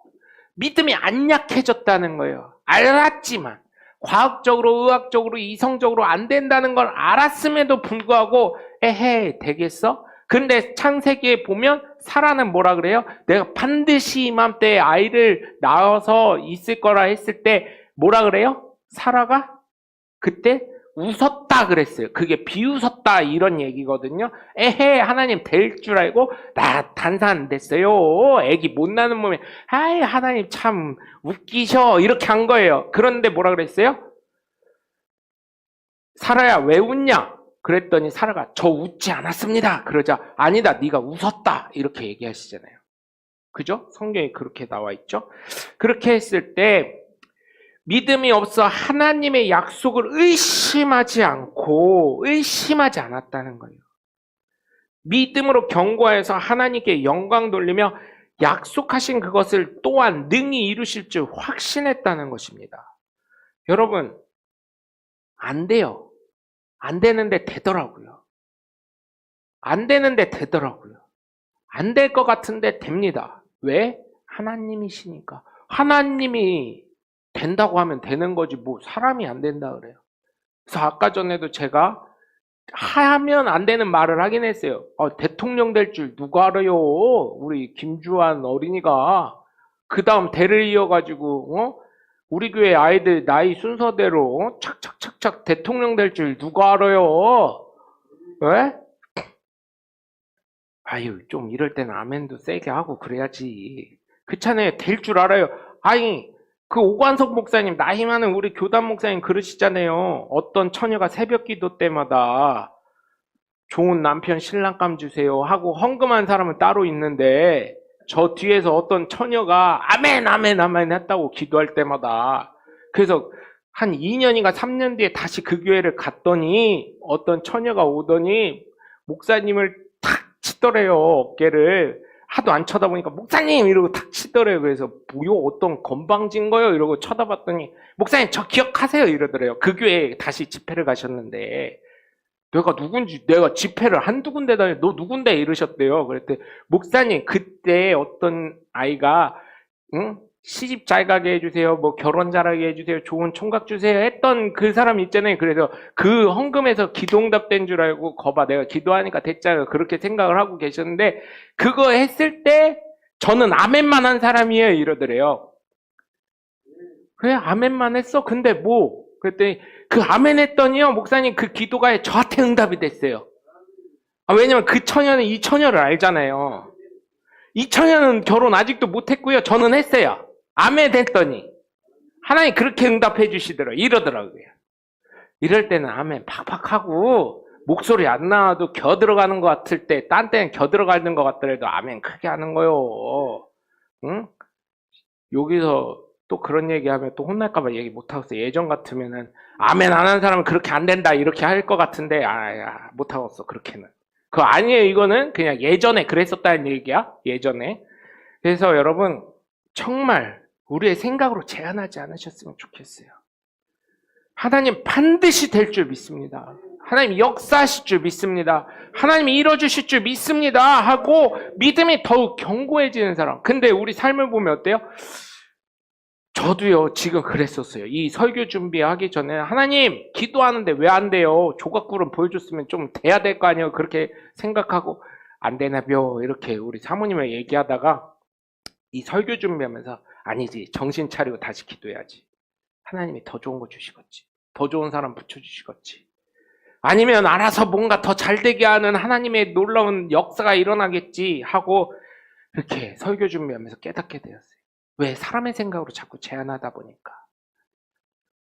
믿음이 안 약해졌다는 거예요. 알았지만 과학적으로 의학적으로 이성적으로 안 된다는 걸 알았음에도 불구하고 에헤 되겠어? 근데 창세기에 보면 사라는 뭐라 그래요? 내가 반드시 이맘때에 아이를 낳아서 있을 거라 했을 때 뭐라 그래요? 사라가 그때 웃었다 그랬어요. 그게 비웃었다 이런 얘기거든요. 에헤 하나님 될 줄 알고 나 단산 됐어요. 애기 못 나는 몸에 아이 하나님 참 웃기셔 이렇게 한 거예요. 그런데 뭐라 그랬어요? 사라야 왜 웃냐? 그랬더니 사라가 저 웃지 않았습니다. 그러자 아니다 네가 웃었다 이렇게 얘기하시잖아요. 그죠? 성경에 그렇게 나와 있죠. 그렇게 했을 때 믿음이 없어 하나님의 약속을 의심하지 않았다는 거예요. 믿음으로 견고해서 하나님께 영광 돌리며 약속하신 그것을 또한 능히 이루실 줄 확신했다는 것입니다. 여러분 안 돼요. 안 되는데 되더라고요. 안 되는데 되더라고요. 안 될 것 같은데 됩니다. 왜? 하나님이시니까. 하나님이 된다고 하면 되는 거지 뭐 사람이 안 된다 그래요. 그래서 아까 전에도 제가 하면 안 되는 말을 하긴 했어요. 대통령 될 줄 누가 알아요? 우리 김주환 어린이가 그 다음 대를 이어가지고 우리 교회 아이들 나이 순서대로 착착착착 대통령 될 줄 누가 알아요? 왜? 아유 좀 이럴 때는 아멘도 세게 하고 그래야지. 그렇잖아요. 될 줄 알아요. 아니 그 오관석 목사님 나이 많은 우리 교단 목사님 그러시잖아요. 어떤 처녀가 새벽 기도 때마다 좋은 남편 신랑감 주세요 하고 헌금한 사람은 따로 있는데 저 뒤에서 어떤 처녀가 아멘 아멘 아멘 했다고 기도할 때마다, 그래서 한 2년인가 3년 뒤에 다시 그 교회를 갔더니 어떤 처녀가 오더니 목사님을 탁 치더래요. 어깨를 하도 안 쳐다보니까 목사님 이러고 탁 치더래요. 그래서 뭐요 어떤 건방진 거요 이러고 쳐다봤더니 목사님 저 기억하세요 이러더래요. 그 교회에 다시 집회를 가셨는데 내가 누군지, 내가 집회를 한두 군데 다니, 너 누군데 이러셨대요. 그랬더니 목사님 그때 어떤 아이가 시집 잘 가게 해주세요, 뭐 결혼 잘하게 해주세요, 좋은 총각 주세요 했던 그 사람 있잖아요. 그래서 그 헌금에서 기도응답된 줄 알고 거봐 내가 기도하니까 됐잖아요 그렇게 생각을 하고 계셨는데 그거 했을 때 저는 아멘만 한 사람이에요 이러더래요. 왜 아멘만 했어? 근데 뭐? 그랬더니 그 아멘 했더니요 목사님 그 기도가 저한테 응답이 됐어요. 왜냐면 그 처녀는 이 처녀를 알잖아요. 이 처녀는 결혼 아직도 못했고요 저는 했어요. 아멘 했더니 하나님 그렇게 응답해 주시더라고요. 이러더라고요. 이럴 때는 아멘 팍팍 하고 목소리 안 나와도 겨 들어가는 것 같을 때, 딴 때는 겨 들어가는 것 같더라도 아멘 크게 하는 거요. 응? 여기서 또 그런 얘기하면 또 혼날까봐 얘기 못하겠어요. 예전 같으면은 아멘 안 하는 사람은 그렇게 안 된다 이렇게 할 것 같은데 못하겠어 그렇게는. 그거 아니에요. 이거는 그냥 예전에 그랬었다는 얘기야. 예전에. 그래서 여러분 정말 우리의 생각으로 제한하지 않으셨으면 좋겠어요. 하나님 반드시 될 줄 믿습니다. 하나님 역사하실 줄 믿습니다. 하나님이 이뤄주실 줄 믿습니다 하고 믿음이 더욱 견고해지는 사람. 근데 우리 삶을 보면 어때요? 저도요 지금 그랬었어요. 이 설교 준비하기 전에 하나님 기도하는데 왜 안 돼요? 조각구름 보여줬으면 좀 돼야 될 거 아니에요? 그렇게 생각하고 안 되나벼 이렇게 우리 사모님을 얘기하다가 이 설교 준비하면서 아니지. 정신 차리고 다시 기도해야지. 하나님이 더 좋은 거 주시겠지. 더 좋은 사람 붙여주시겠지. 아니면 알아서 뭔가 더 잘되게 하는 하나님의 놀라운 역사가 일어나겠지 하고 이렇게 설교 준비하면서 깨닫게 되었어요. 왜? 사람의 생각으로 자꾸 제안하다 보니까.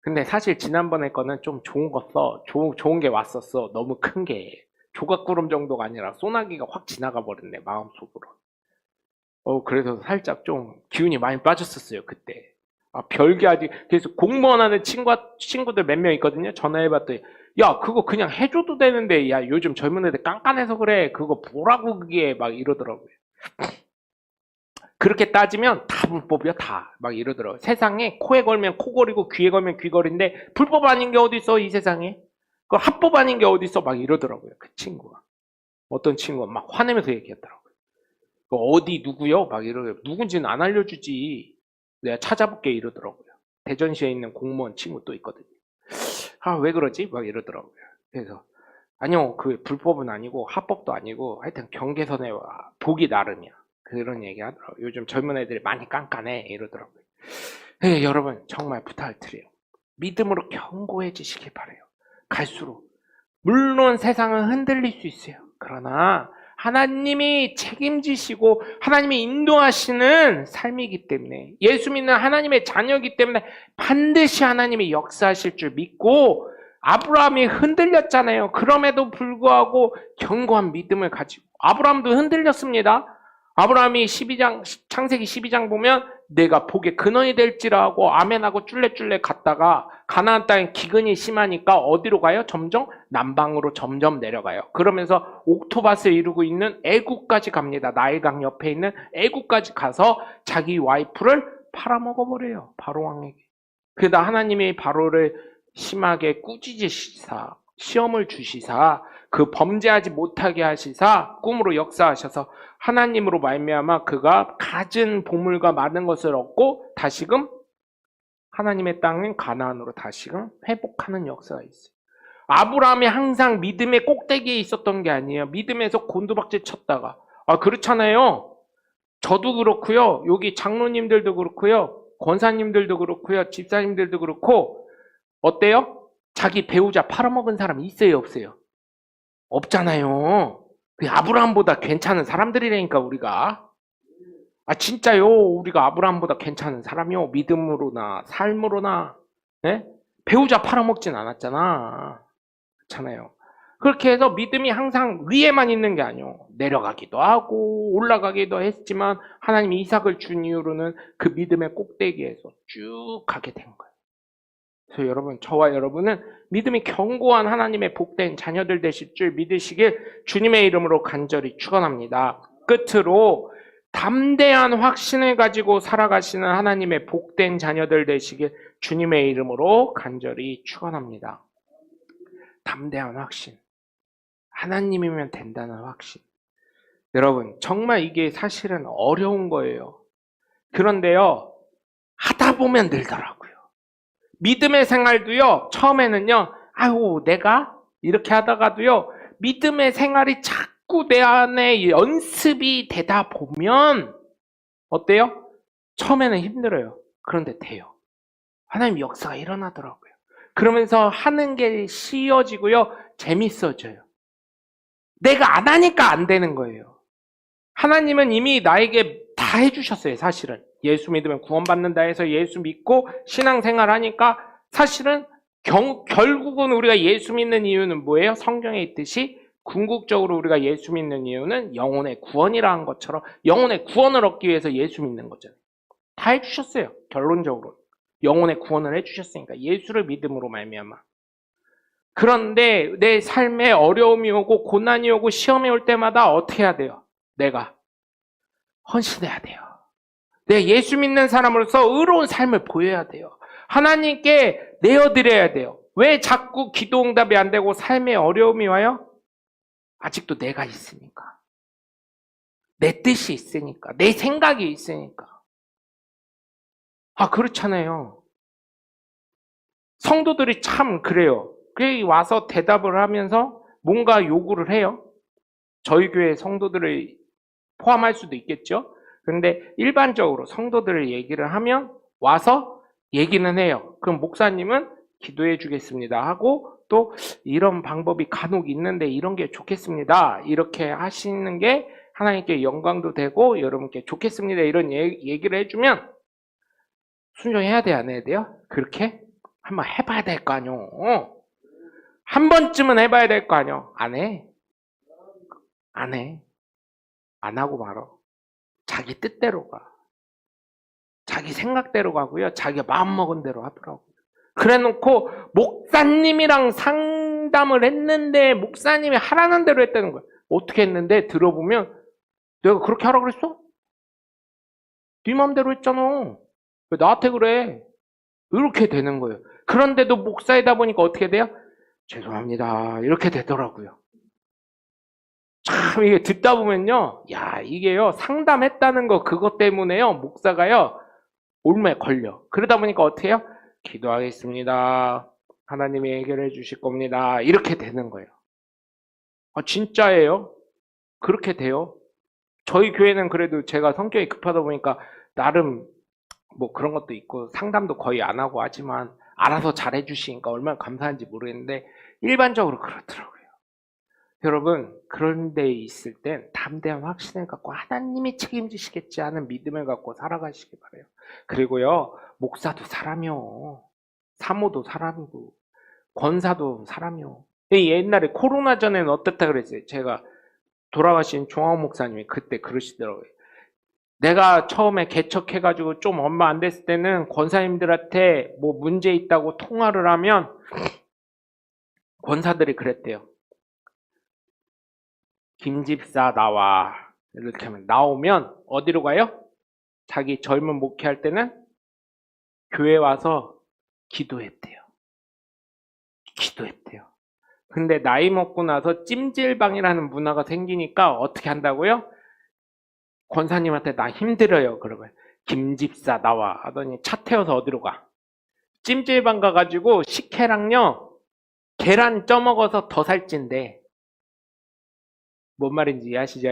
근데 사실 지난번에 거는 좀 좋은 거 써. 좋은 게 왔었어. 너무 큰 게. 조각구름 정도가 아니라 소나기가 확 지나가 버렸네, 마음속으로. 그래서 살짝 좀 기운이 많이 빠졌었어요, 그때. 별게 아직. 그래서 공무원 하는 친구들 몇 명 있거든요. 전화해봤더니, 야, 그거 그냥 해줘도 되는데, 야, 요즘 젊은 애들 깐깐해서 그래. 그거 뭐라고 그게 막 이러더라고요. 그렇게 따지면 다 불법이야, 다. 막 이러더라고요. 세상에 코에 걸면 코걸이고 귀에 걸면 귀걸인데 불법 아닌 게 어디 있어, 이 세상에? 그 합법 아닌 게 어디 있어? 막 이러더라고요, 그 친구가. 어떤 친구가 막 화내면서 얘기했더라고요. 어디 누구요? 막 이러고요. 누군지는 안 알려주지. 내가 찾아볼게 이러더라고요. 대전시에 있는 공무원 친구 또 있거든요. 왜 그러지? 막 이러더라고요. 그래서 아니요, 그 불법은 아니고 합법도 아니고 하여튼 경계선에 보기 나름이야. 그런 얘기 하더라고요. 요즘 젊은 애들이 많이 깐깐해 이러더라고요. 네, 여러분 정말 부탁을 드려요. 믿음으로 견고해지시길 바라요. 갈수록 물론 세상은 흔들릴 수 있어요. 그러나 하나님이 책임지시고 하나님이 인도하시는 삶이기 때문에, 예수 믿는 하나님의 자녀이기 때문에 반드시 하나님이 역사하실 줄 믿고, 아브라함이 흔들렸잖아요. 그럼에도 불구하고 견고한 믿음을 가지고, 아브라함도 흔들렸습니다. 아브라함이 창세기 12장 보면 내가 복의 근원이 될지라 하고 아멘하고 쫄래쫄래 갔다가 가나안 땅에 기근이 심하니까 어디로 가요? 점점 남방으로 점점 내려가요. 그러면서 옥토밭을 이루고 있는 애굽까지 갑니다. 나일강 옆에 있는 애굽까지 가서 자기 와이프를 팔아먹어버려요. 바로 왕에게. 그러다 하나님이 바로를 심하게 꾸짖으시사, 시험을 주시사, 그 범죄하지 못하게 하시사 꿈으로 역사하셔서 하나님으로 말미암아 그가 갖은 보물과 많은 것을 얻고 다시금 하나님의 땅인 가나안으로 다시금 회복하는 역사가 있어요. 아브라함이 항상 믿음의 꼭대기에 있었던 게 아니에요. 믿음에서 곤두박질 쳤다가. 그렇잖아요. 저도 그렇고요. 여기 장로님들도 그렇고요. 권사님들도 그렇고요. 집사님들도 그렇고. 어때요? 자기 배우자 팔아먹은 사람 있어요, 없어요? 없잖아요. 아브라함보다 괜찮은 사람들이라니까, 우리가. 진짜요. 우리가 아브라함보다 괜찮은 사람이요. 믿음으로나 삶으로나. 네? 배우자 팔아먹진 않았잖아. 그렇잖아요. 그렇게 해서 믿음이 항상 위에만 있는 게 아니에요. 내려가기도 하고 올라가기도 했지만 하나님이 이삭을 준 이후로는 그 믿음의 꼭대기에서 쭉 가게 된 거예요. 그래서 여러분, 저와 여러분은 믿음이 견고한 하나님의 복된 자녀들 되실 줄 믿으시길 주님의 이름으로 간절히 축원합니다. 끝으로 담대한 확신을 가지고 살아가시는 하나님의 복된 자녀들 되시길 주님의 이름으로 간절히 축원합니다. 담대한 확신. 하나님이면 된다는 확신. 여러분, 정말 이게 사실은 어려운 거예요. 그런데요, 하다 보면 늘더라고요. 믿음의 생활도요, 처음에는요, 내가 이렇게 하다가도요, 믿음의 생활이 자꾸 내 안에 연습이 되다 보면, 어때요? 처음에는 힘들어요. 그런데 돼요. 하나님 역사가 일어나더라고요. 그러면서 하는 게 쉬워지고요, 재밌어져요. 내가 안 하니까 안 되는 거예요. 하나님은 이미 나에게 다 해주셨어요, 사실은. 예수 믿으면 구원받는다 해서 예수 믿고 신앙생활 하니까 사실은 결국은 우리가 예수 믿는 이유는 뭐예요? 성경에 있듯이 궁극적으로 우리가 예수 믿는 이유는 영혼의 구원이라는 것처럼 영혼의 구원을 얻기 위해서 예수 믿는 거잖아요. 다 해주셨어요, 결론적으로. 영혼의 구원을 해주셨으니까 예수를 믿음으로 말미암아. 그런데 내 삶에 어려움이 오고 고난이 오고 시험이 올 때마다 어떻게 해야 돼요? 내가 헌신해야 돼요. 내 예수 믿는 사람으로서 의로운 삶을 보여야 돼요. 하나님께 내어드려야 돼요. 왜 자꾸 기도 응답이 안 되고 삶에 어려움이 와요? 아직도 내가 있으니까. 내 뜻이 있으니까. 내 생각이 있으니까. 그렇잖아요. 성도들이 참 그래요. 그게 와서 대답을 하면서 뭔가 요구를 해요. 저희 교회 성도들을 포함할 수도 있겠죠. 그런데 일반적으로 성도들 얘기를 하면 와서 얘기는 해요. 그럼 목사님은 기도해 주겠습니다 하고 또 이런 방법이 간혹 있는데 이런 게 좋겠습니다. 이렇게 하시는 게 하나님께 영광도 되고 여러분께 좋겠습니다. 이런 얘기를 해주면 순종해야 돼, 안 해야 돼요? 그렇게? 한번 해봐야 될 거 아니요. 한 번쯤은 해봐야 될 거 아니요. 안 해. 안 해. 안 하고 말어. 자기 뜻대로 가. 자기 생각대로 가고요. 자기가 마음먹은 대로 하더라고요. 그래놓고 목사님이랑 상담을 했는데 목사님이 하라는 대로 했다는 거야. 어떻게 했는데 들어보면 내가 그렇게 하라고 그랬어? 네 맘대로 했잖아. 왜 나한테 그래? 이렇게 되는 거예요. 그런데도 목사이다 보니까 어떻게 돼요? 죄송합니다. 이렇게 되더라고요. 참 이게 듣다 보면요. 야 이게요. 상담했다는 거 그것 때문에요. 목사가요. 올매 걸려. 그러다 보니까 어떻게 해요? 기도하겠습니다. 하나님이 해결해 주실 겁니다. 이렇게 되는 거예요. 진짜예요. 그렇게 돼요. 저희 교회는 그래도 제가 성격이 급하다 보니까 나름 뭐 그런 것도 있고 상담도 거의 안 하고 하지만 알아서 잘해 주시니까 얼마나 감사한지 모르겠는데 일반적으로 그렇더라고요. 여러분 그런 데 있을 땐 담대한 확신을 갖고 하나님이 책임지시겠지 하는 믿음을 갖고 살아가시기 바라요. 그리고요 목사도 사람이요. 사모도 사람이고 권사도 사람이요. 옛날에 코로나 전에는 어떻다 그랬어요. 제가 돌아가신 종학 목사님이 그때 그러시더라고요. 내가 처음에 개척해가지고 좀 얼마 안 됐을 때는 권사님들한테 뭐 문제 있다고 통화를 하면 권사들이 그랬대요. 김집사 나와. 이렇게 하면 나오면 어디로 가요? 자기 젊은 목회할 때는 교회 와서 기도했대요. 기도했대요. 근데 나이 먹고 나서 찜질방이라는 문화가 생기니까 어떻게 한다고요? 권사님한테 나 힘들어요. 그러고요. 김집사 나와 하더니 차 태워서 어디로 가? 찜질방 가가지고 식혜랑요 계란 쪄먹어서 더 살찐대. 뭔 말인지 이해하시죠?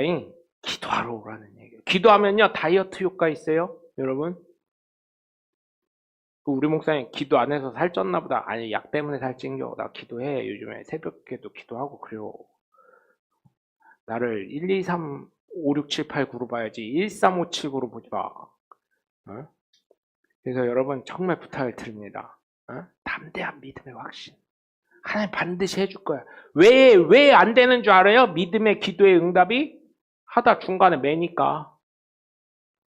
기도하러 오라는 얘기예요. 기도하면요 다이어트 효과 있어요. 여러분 우리 목사님 기도 안 해서 살쪘나 보다. 아니 약 때문에 살찐겨. 나 기도해. 요즘에 새벽에도 기도하고 그래요. 나를 1, 2, 3, 5, 6, 7, 8, 9로 봐야지 1, 3, 5, 7, 9로 보지 마. 그래서 여러분 정말 부탁을 드립니다. 담대한 믿음의 확신. 하나님 반드시 해줄 거야. 왜 안 되는 줄 알아요? 믿음의 기도의 응답이 하다 중간에 매니까.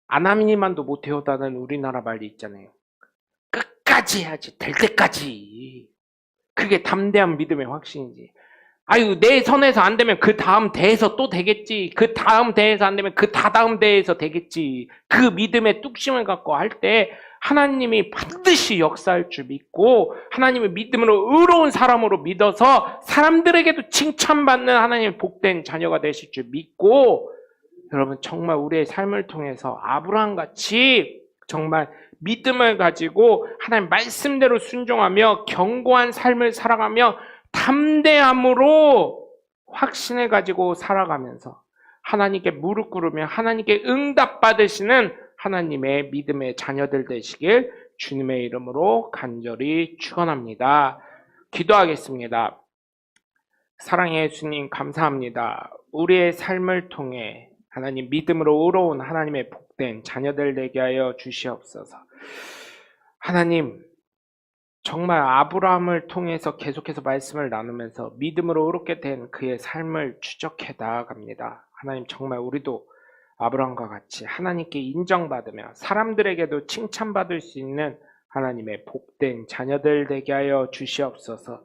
아나니만도 못해오다는 우리나라 말이 있잖아요. 끝까지 해야지. 될 때까지. 그게 담대한 믿음의 확신이지. 아유 내 선에서 안 되면 그 다음 대에서 또 되겠지. 그 다음 대에서 안 되면 그 다다음 대에서 되겠지. 그 믿음의 뚝심을 갖고 할 때 하나님이 반드시 역사할 줄 믿고 하나님의 믿음으로 의로운 사람으로 믿어서 사람들에게도 칭찬받는 하나님의 복된 자녀가 되실 줄 믿고 여러분 정말 우리의 삶을 통해서 아브라함같이 정말 믿음을 가지고 하나님 말씀대로 순종하며 견고한 삶을 살아가며 담대함으로 확신을 가지고 살아가면서 하나님께 무릎 꿇으며 하나님께 응답받으시는 하나님의 믿음의 자녀들 되시길 주님의 이름으로 간절히 축원합니다. 기도하겠습니다. 사랑의 예수님 감사합니다. 우리의 삶을 통해 하나님 믿음으로 의로운 하나님의 복된 자녀들 되게 하여 주시옵소서. 하나님 정말 아브라함을 통해서 계속해서 말씀을 나누면서 믿음으로 의롭게 된 그의 삶을 추적해 나아갑니다. 하나님 정말 우리도 아브라함과 같이 하나님께 인정받으며 사람들에게도 칭찬받을 수 있는 하나님의 복된 자녀들 되게 하여 주시옵소서.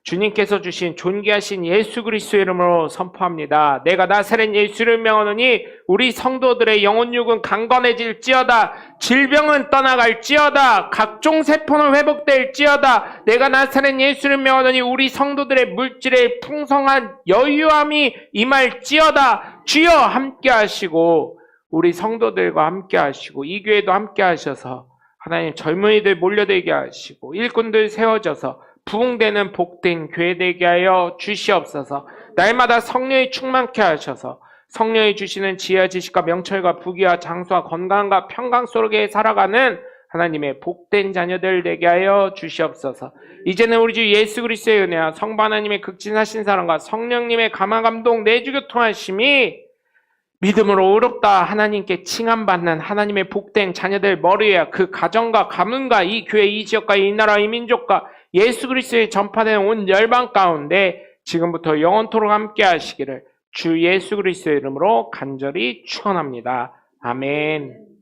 주님께서 주신 존귀하신 예수 그리스도의 이름으로 선포합니다. 내가 나사렛 예수를 명하노니 우리 성도들의 영혼 육은 강건해질지어다. 질병은 떠나갈지어다. 각종 세포는 회복될지어다. 내가 나사렛 예수를 명하노니 우리 성도들의 물질의 풍성한 여유함이 임할지어다. 주여 함께 하시고 우리 성도들과 함께 하시고 이 교회도 함께 하셔서 하나님 젊은이들 몰려들게 하시고 일꾼들 세워져서 부흥되는 복된 교회 되게 하여 주시옵소서. 날마다 성령이 충만케 하셔서 성령이 주시는 지혜와 지식과 명철과 부귀와 장수와 건강과 평강 속에 살아가는 하나님의 복된 자녀들 되게 하여 주시옵소서. 이제는 우리 주 예수 그리스도의 은혜와 성부 하나님의 극진하신 사랑과 성령님의 감화 감동 내주 교통하심이 믿음으로 의롭다 하나님께 칭함받는 하나님의 복된 자녀들 머리에 그 가정과 가문과 이 교회 이 지역과 이 나라 이 민족과 예수 그리스도의 전파되는 온 열방 가운데 지금부터 영원토록 함께 하시기를 주 예수 그리스도의 이름으로 간절히 축원합니다. 아멘.